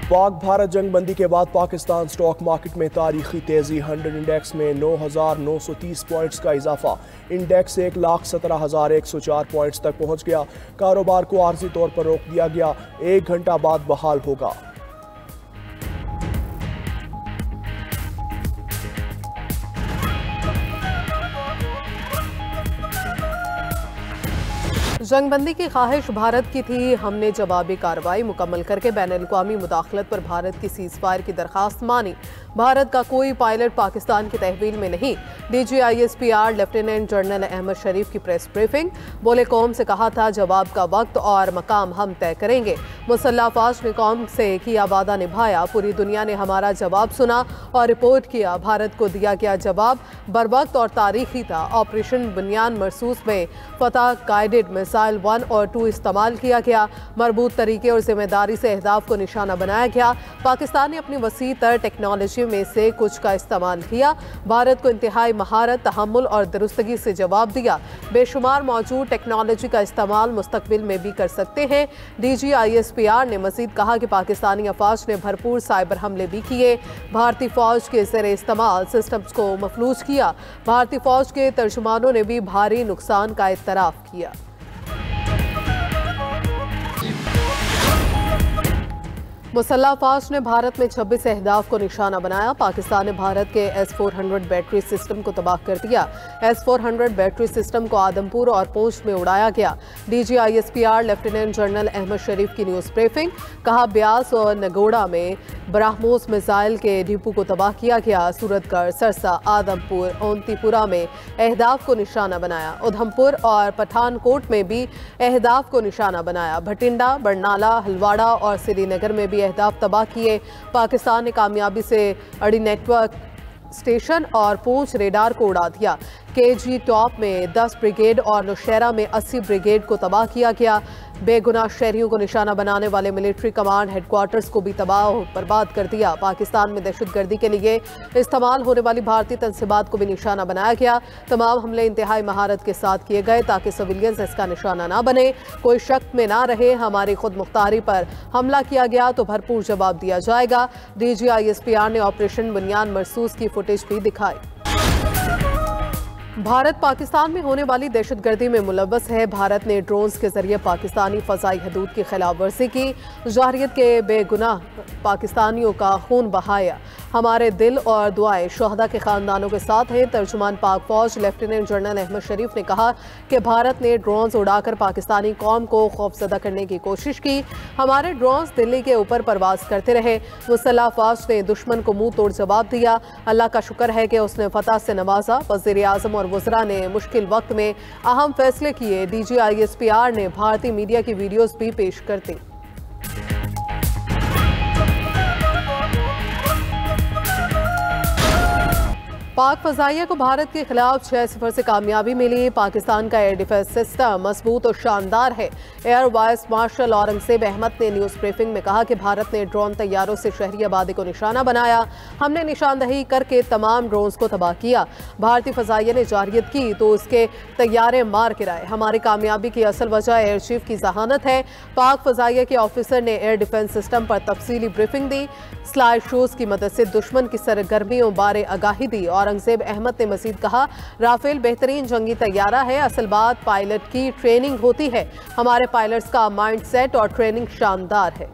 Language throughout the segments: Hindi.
पाक भारत जंगबंदी के बाद पाकिस्तान स्टॉक मार्केट में तारीखी तेजी। 100 इंडेक्स में 9,930 पॉइंट्स का इजाफा। इंडेक्स 1,17,104 पॉइंट्स तक पहुंच गया। कारोबार को आर्जी तौर पर रोक दिया गया, 1 घंटा बाद बहाल होगा। जंगबंदी की ख्वाहिश भारत की थी। हमने जवाबी कार्रवाई मुकम्मल करके बैनुल-अक़वामी मुदाखलत पर भारत की सीज़फायर की दरख्वास्त मानी। भारत का कोई पायलट पाकिस्तान की तहवील में नहीं। DGISPR लेफ्टिनेंट जनरल अहमद शरीफ की प्रेस ब्रीफिंग। बोले कौम से कहा था जवाब का वक्त और मकाम हम तय करेंगे। मुसल्लह अफ़वाज ने कौम से किया वादा निभाया। पूरी दुनिया ने हमारा जवाब सुना और रिपोर्ट किया। भारत को दिया गया जवाब बरवक्त और तारीखी था। ऑपरेशन बुनियान मरसूस में फतह गाइडेड मिसाइल 1 और 2 इस्तेमाल किया गया। मरबूत तरीके और जिम्मेदारी से अहदाफ को निशाना बनाया गया। पाकिस्तान ने अपनी वसी तर टेक्नोलॉजी में से कुछ का इस्तेमाल किया। भारत को इंतहाई महारत, तहम्मुल और दुरुस्तगी से जवाब दिया। बेशुमार मौजूद टेक्नोलॉजी का इस्तेमाल मुस्तकबिल में भी कर सकते हैं। DGISPR ने मजीद कहा कि पाकिस्तानी अफवाज ने भरपूर साइबर हमले भी किए। भारतीय फौज के ज़रिए इस्तेमाल सिस्टम्स को मफलूज किया। भारतीय फौज के तर्जुमानों ने भी भारी नुकसान का इतराफ़ किया। मुसल्लह अफ़वाज ने भारत में 26 अहदाफ को निशाना बनाया। पाकिस्तान ने भारत के S-400 बैटरी सिस्टम को तबाह कर दिया। S-400 बैटरी सिस्टम को आदमपुर और पूंछ में उड़ाया गया। DGISPR लेफ्टिनेंट जनरल अहमद शरीफ की न्यूज़ ब्रीफिंग। कहा ब्यास और नगोड़ा में ब्राह्मोस मिसाइल के डिपो को तबाह किया गया। सूरतगढ़, सरसा, आदमपुर, ओंतीपुरा में अहदाफ को निशाना बनाया। उधमपुर और पठानकोट में भी अहदाफ को निशाना बनाया। भटिंडा, बरनाला, हलवाड़ा और श्रीनगर में भी अहदाफ तबाह किए। पाकिस्तान ने कामयाबी से अड़ी नेटवर्क स्टेशन और पूंछ रेडार को उड़ा दिया। KG टॉप में 10 ब्रिगेड और नौशहरा में 80 ब्रिगेड को तबाह किया गया। बेगुनाह शहरियों को निशाना बनाने वाले मिलिट्री कमांड हेडक्वार्टर्स को भी तबाह बर्बाद कर दिया। पाकिस्तान में दहशतगर्दी के लिए इस्तेमाल होने वाली भारतीय तंसीबात को भी निशाना बनाया गया। तमाम हमले इंतहाई महारत के साथ किए गए ताकि सिविलियंस इसका निशाना ना बने, कोई शक में ना रहे। हमारी खुद मुख्तारी पर हमला किया गया तो भरपूर जवाब दिया जाएगा। DGISPR ने ऑपरेशन बुनियान मरसूस की फुटेज भी दिखाई। भारत पाकिस्तान में होने वाली दहशतगर्दी में मुलव्वस है। भारत ने ड्रोन्स के जरिए पाकिस्तानी फ़ज़ाई हदूद की खिलाफ वर्जी की। जाहिरियत के बेगुनाह पाकिस्तानियों का खून बहाया। हमारे दिल और दुआएं शहदा के ख़ानदानों के साथ हैं। तर्जुमान पाक फ़ौज लेफ्टिनेंट जनरल अहमद शरीफ ने कहा कि भारत ने ड्रोन्स उड़ाकर पाकिस्तानी कौम को खौफज़दा करने की कोशिश की। हमारे ड्रोन्स दिल्ली के ऊपर परवाज करते रहे। मुसल्लह अफ़वाज ने दुश्मन को मुंह तोड़ जवाब दिया। अल्लाह का शुक्र है कि उसने फतह से नवाजा। वज़ीर आज़म और वज़रा ने मुश्किल वक्त में अहम फैसले किए। DGISPR ने भारतीय मीडिया की वीडियोस भी पेश कर दी। पाक फ़ज़ाइया को भारत के खिलाफ 6-0 से कामयाबी मिली। पाकिस्तान का एयर डिफेंस सिस्टम मजबूत और शानदार है। Air vice marshal Aurangzeb Ahmed ने न्यूज़ ब्रीफिंग में कहा कि भारत ने ड्रोन तैयारों से शहरी आबादी को निशाना बनाया। हमने निशानदही करके तमाम ड्रोन्स को तबाह किया। भारतीय फ़ज़ाइया ने जारियत की तो उसके तैयारे मार गिराए। हमारी कामयाबी की असल वजह एयर चीफ की जहानत है। पाक फ़ज़ाइया के ऑफिसर ने एयर डिफेंस सिस्टम पर तफसीली ब्रीफिंग दी। स्लाइड शोज की मदद से दुश्मन की सरगर्मियों बारे आगाही दी। औरंगज़ेब अहमद ने मजीद कहा राफेल बेहतरीन जंगी तैयारा है। असल बात पायलट की ट्रेनिंग होती है। हमारे पायलट्स का माइंड सेट और ट्रेनिंग शानदार है।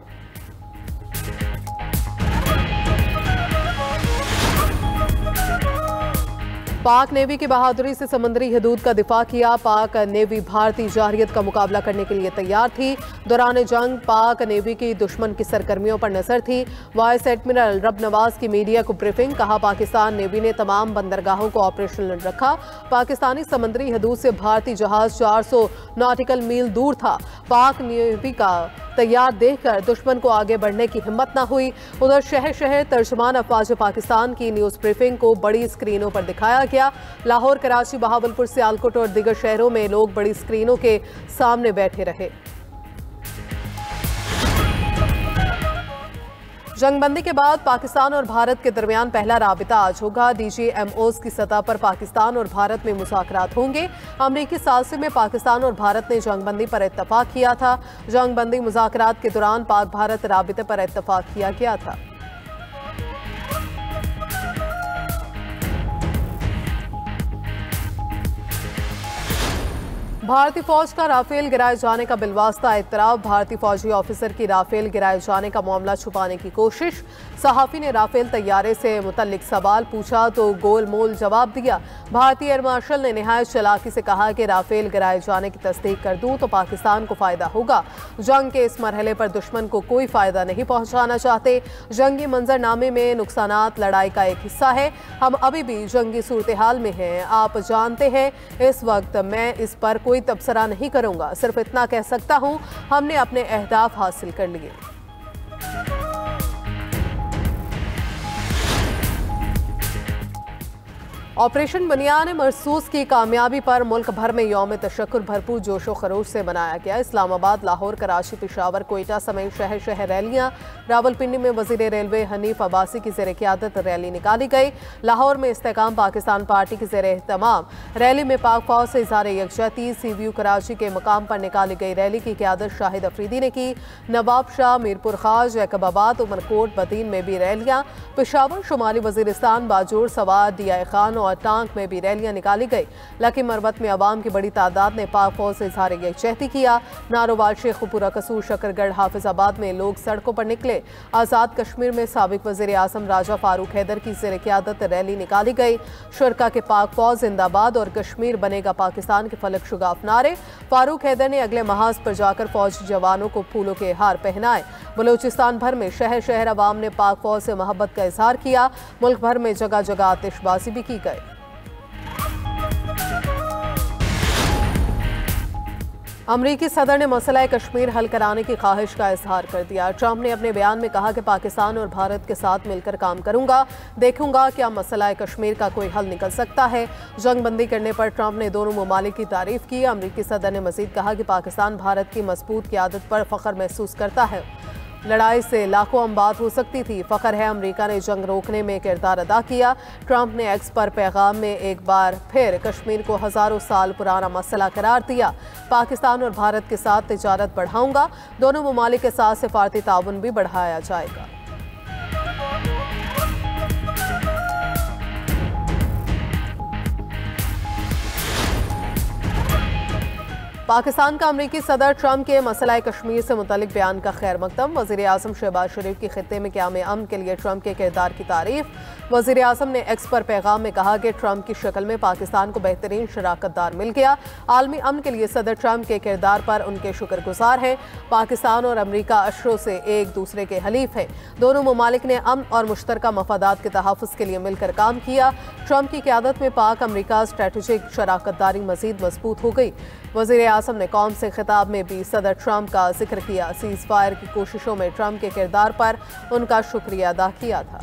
पाक नेवी की बहादुरी से समुद्री हदूद का दिफा किया। पाक नेवी भारतीय जारहियत का मुकाबला करने के लिए तैयार थी। दौरान जंग पाक नेवी की दुश्मन की सरगर्मियों पर नजर थी। वाइस एडमिरल रब नवाज की मीडिया को ब्रीफिंग। कहा पाकिस्तान नेवी ने तमाम बंदरगाहों को ऑपरेशनल रखा। पाकिस्तानी समुद्री हदूद से भारतीय जहाज 400 नॉटिकल मील दूर था। पाक नेवी का तैयार देखकर दुश्मन को आगे बढ़ने की हिम्मत न हुई। उधर शहर शहर तर्जुमान अफवाज पाकिस्तान की न्यूज़ ब्रीफिंग को बड़ी स्क्रीनों पर दिखाया गया। लाहौर, कराची, बहावलपुर, सियालकोट और दीगर शहरों में लोग बड़ी स्क्रीनों के सामने बैठे रहे। जंगबंदी के बाद पाकिस्तान और भारत के दरमियान पहला राबिता आज होगा। DGMOs की सतह पर पाकिस्तान और भारत में मुज़ाकरात होंगे। अमरीकी सालसी में पाकिस्तान और भारत ने जंगबंदी पर इत्तफाक किया था। जंगबंदी मुज़ाकरात के दौरान पाक भारत राबिते पर इत्तफाक किया गया था। भारतीय फौज का राफेल गिराए जाने का बिलवास्ता इतराब। भारतीय फौजी ऑफिसर की राफेल गिराए जाने का मामला छुपाने की कोशिश। सहाफी ने राफेल तैयारे से मुतल्लिक सवाल पूछा तो गोलमोल जवाब दिया। भारतीय एयर मार्शल ने निहायत चालाकी से कहा कि राफेल गिराए जाने की तस्दीक कर दूं तो पाकिस्तान को फायदा होगा। जंग के इस मरहले पर दुश्मन को कोई फायदा नहीं पहुंचाना चाहते। जंगी मंजरनामे में नुकसानात लड़ाई का एक हिस्सा है। हम अभी भी जंगी सूरत हाल में हैं। आप जानते हैं इस वक्त मैं इस पर कोई तबसरा नहीं करूंगा। सिर्फ इतना कह सकता हूं, हमने अपने अहदाफ हासिल कर लिए। ऑपरेशन बनियान मरसूस की कामयाबी पर मुल्क भर में यौम तशक्कुर भरपूर जोशो खरोश से मनाया गया। इस्लामाबाद, लाहौर, कराची, पेशावर, कोयटा समेत शहर शहर रैलियां। रावलपिंडी में वजीर रेलवे हनीफ अब्बासी की ज़ेर क़यादत रैली निकाली गई। लाहौर में इस्तेकाम पाकिस्तान पार्टी की ज़ेर एहतमाम रैली में पाक फौज से इज़हार यकजहती। CVU कराची के मकाम पर निकाली गई रैली की क़यादत शाहिद अफरीदी ने की। नवाब शाह, मीरपुर खाज, जैकबाबाद, उमरकोट, बदीन में भी रैलियां। पेशावर, शुमाली वजीरिस्तान, बाजोर, सवार, दिया खान और टांक में भी रैलियां निकाली गई। लकी मरवत में अवाम की बड़ी तादाद ने पाक फौज से इज़हार यकजहती किया। नारोवाल, शेखुपुरा, कसूर, शकरगढ़, हाफिजाबाद में लोग सड़कों पर निकले। आज़ाद कश्मीर में साबिक वज़ीर आज़म राजा फारूक हैदर की ज़ेर क़यादत रैली निकाली गई। शुरका के पाक फौज जिंदाबाद और कश्मीर बनेगा पाकिस्तान के फलक शुगाफ नारे। फारूक हैदर ने अगले महाज पर जाकर फौजी जवानों को फूलों के हार पहनाए। बलूचिस्तान भर में शहर शहर अवाम ने पाक फौज से मोहब्बत का इजहार किया। मुल्क भर में जगह जगह आतिशबाजी भी की गई। अमरीकी सदर ने मसला कश्मीर हल कराने की ख्वाहिश का इजहार कर दिया। ट्रंप ने अपने बयान में कहा कि पाकिस्तान और भारत के साथ मिलकर काम करूंगा, देखूंगा क्या मसला कश्मीर का कोई हल निकल सकता है। जंगबंदी करने पर ट्रंप ने दोनों ममालिक की तारीफ की। अमरीकी सदर ने मजीद कहा कि पाकिस्तान भारत की मजबूत क़यादत पर फ़ख्र महसूस करता है। लड़ाई से लाखों अमवात हो सकती थी। फ़ख्र है अमेरिका ने जंग रोकने में किरदार अदा किया। ट्रंप ने एक्स पर पैगाम में एक बार फिर कश्मीर को हज़ारों साल पुराना मसला करार दिया। पाकिस्तान और भारत के साथ तिजारत बढ़ाऊंगा। दोनों ममालिक के साथ सिफारती ताउन भी बढ़ाया जाएगा। पाकिस्तान का अमरीकी सदर ट्रंप के मसला कश्मीर से मुतल्लिक बयान का खैर मकदम। वज़ीर आज़म शहबाज शरीफ की खित्ते में क़याम अमन के लिए ट्रंप के किरदार की तारीफ। वज़ीर आज़म ने एक्स पर पैगाम में कहा कि ट्रंप की शक्ल में पाकिस्तान को बेहतरीन शराकतदार मिल गया। आलमी अमन के लिए सदर ट्रंप के किरदार पर उनके शुक्रगुजार हैं। पाकिस्तान और अमरीका अशरों से एक दूसरे के हलीफ हैं। दोनों ममालिक ने अमन और मुश्तरका मफादात के तहफ़्फ़ुज़ के लिए मिलकर काम किया। ट्रंप की क़यादत में पाक अमरीका स्ट्रेटेजिक शराकतदारी मज़ीद मजबूत हो गई। वज़ीर आज़म ने कौम से खिताब में भी सदर ट्रंप का जिक्र किया। सीज़ फायर की कोशिशों में ट्रंप के किरदार पर उनका शुक्रिया अदा किया था।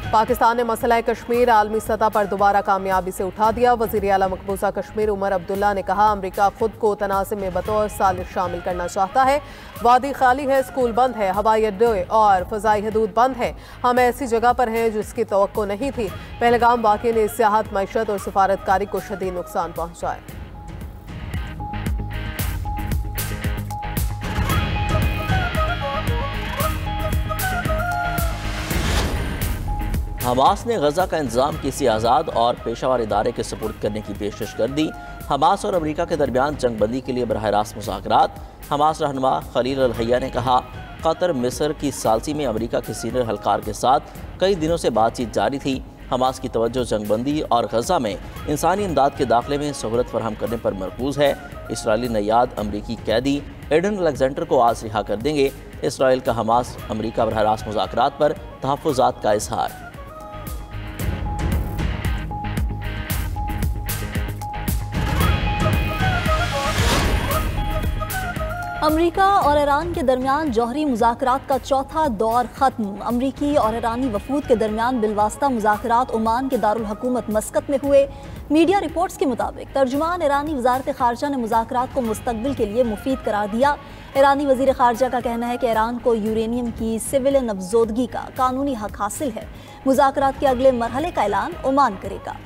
पाकिस्तान ने मसला कश्मीर आलमी सतह पर दोबारा कामयाबी से उठा दिया। वज़ीर आला मकबूजा कश्मीर उमर अब्दुल्ला ने कहा, अमरीका खुद को तनाज़ुम में बतौर सालिस शामिल करना चाहता है। वादी खाली है, स्कूल बंद है, हवाई अड्डे और फ़ज़ाई हदूद बंद है। हम ऐसी जगह पर हैं जिसकी तवक्को नहीं थी। पहलगाम वाक़े ने सियाहत, मईशत और सिफारतकारी को शदीद नुकसान पहुँचाया। हमास ने गजा का इंतजाम किसी आज़ाद और पेशावर इदारे के सुपुर्द करने की पेशकश कर दी। हमास और अमरीका के दरमियान जंगबंदी के लिए बरह रास्त मुज़ाकरात। हमास रहनुमा खलील अल हैया ने कहा, कतर मिस्र की सालसी में अमरीका के सीनियर हलकार के साथ कई दिनों से बातचीत जारी थी। हमास की तवज्जो जंगबंदी और गजा में इंसानी इमदाद के दाखिले में सहूलत फराहम करने पर मरकूज़ है। इसराइली नैयाद अमरीकी कैदी एडन अलेक्जेंडर को आज रिहा कर देंगे। इसराइल का हमास अमरीका बरह रास्त मुज़ाकरात पर तहफ़्फ़ुज़ात का इजहार। अमरीका और ईरान के दरमियान जौहरी मुज़ाकरात का चौथा दौर खत्म। अमरीकी और ईरानी वफूद के दरमियान बिलवास्ता मुज़ाकरात ओमान के दारुल हुकूमत मस्कत में हुए। मीडिया रिपोर्ट्स के मुताबिक तर्जुमान ईरानी वज़ारत ख़ारजा ने मुज़ाकरात को मुस्तक़बिल के लिए मुफीद करार दिया। ईरानी वज़ीर ख़ारजा का कहना है कि ईरान को यूरेनियम की सिविल नवजोदगी का कानूनी हक हासिल है। मुज़ाकरात के अगले मरहले का ऐलान ओमान करेगा।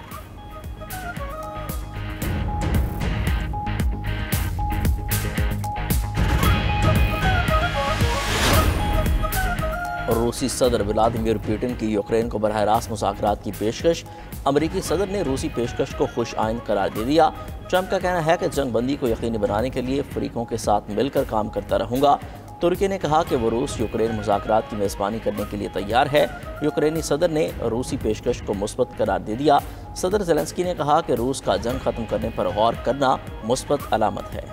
रूसी सदर व्लादिमीर पुतिन की यूक्रेन को बरह रास्त मुज़ाकरात की पेशकश। अमरीकी सदर ने रूसी पेशकश को खुश आइंद करार दे दिया। ट्रंप का कहना है कि जंग बंदी को यकीनी बनाने के लिए फरीकों के साथ मिलकर काम करता रहूंगा। तुर्की ने कहा कि वो रूस यूक्रेन मुज़ाकरात की मेज़बानी करने के लिए तैयार है। यूक्रेनी सदर ने रूसी पेशकश को मुस्बत करार दे दिया। सदर ज़ेलेंस्की ने कहा कि रूस का जंग ख़त्म करने पर गौर करना मुस्बत अलामत है।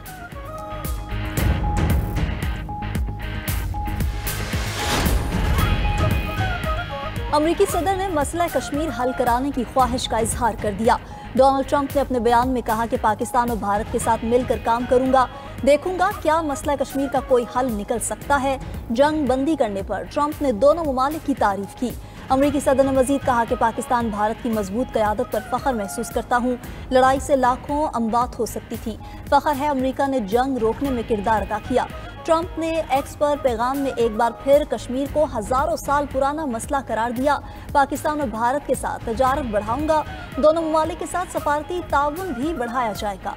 अमरीकी सदर ने मसला कश्मीर हल कराने की ख्वाहिश का इजहार कर दिया। डोनाल्ड ट्रंप ने अपने बयान में कहा कि पाकिस्तान और भारत के साथ मिलकर काम करूंगा, देखूंगा क्या मसला कश्मीर का कोई हल निकल सकता है। जंग बंदी करने पर ट्रंप ने दोनों ममालिक की तारीफ की। अमरीकी सदर ने मजीद कहा कि पाकिस्तान भारत की मजबूत क़यादत पर फ़ख्र महसूस करता हूँ। लड़ाई से लाखों अमवात हो सकती थी। फ़ख्र है अमरीका ने जंग रोकने में किरदार अदा किया। ट्रंप ने एक्स पर पैगाम में एक बार फिर कश्मीर को हज़ारों साल पुराना मसला करार दिया। पाकिस्तान और भारत के साथ तजारत बढ़ाऊंगा। दोनों ममालिक के साथ सफारती ताउन भी बढ़ाया जाएगा।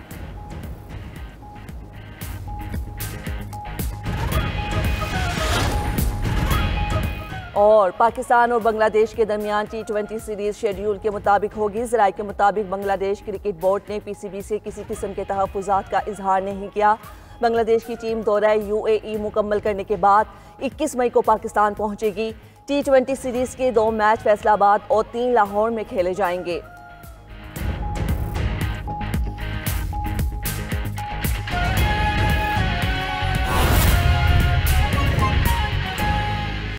और पाकिस्तान और बांग्लादेश के दरमियान T20 सीरीज शेड्यूल के मुताबिक होगी। ज़राए के मुताबिक बांग्लादेश क्रिकेट बोर्ड ने PCB से किसी किस्म के तहफ़्फ़ुज़ात का इजहार नहीं किया। बांग्लादेश की टीम दौरा UAE मुकम्मल करने के बाद 21 मई को पाकिस्तान पहुंचेगी। T20 सीरीज के 2 मैच फैसलाबाद और 3 लाहौर में खेले जाएंगे।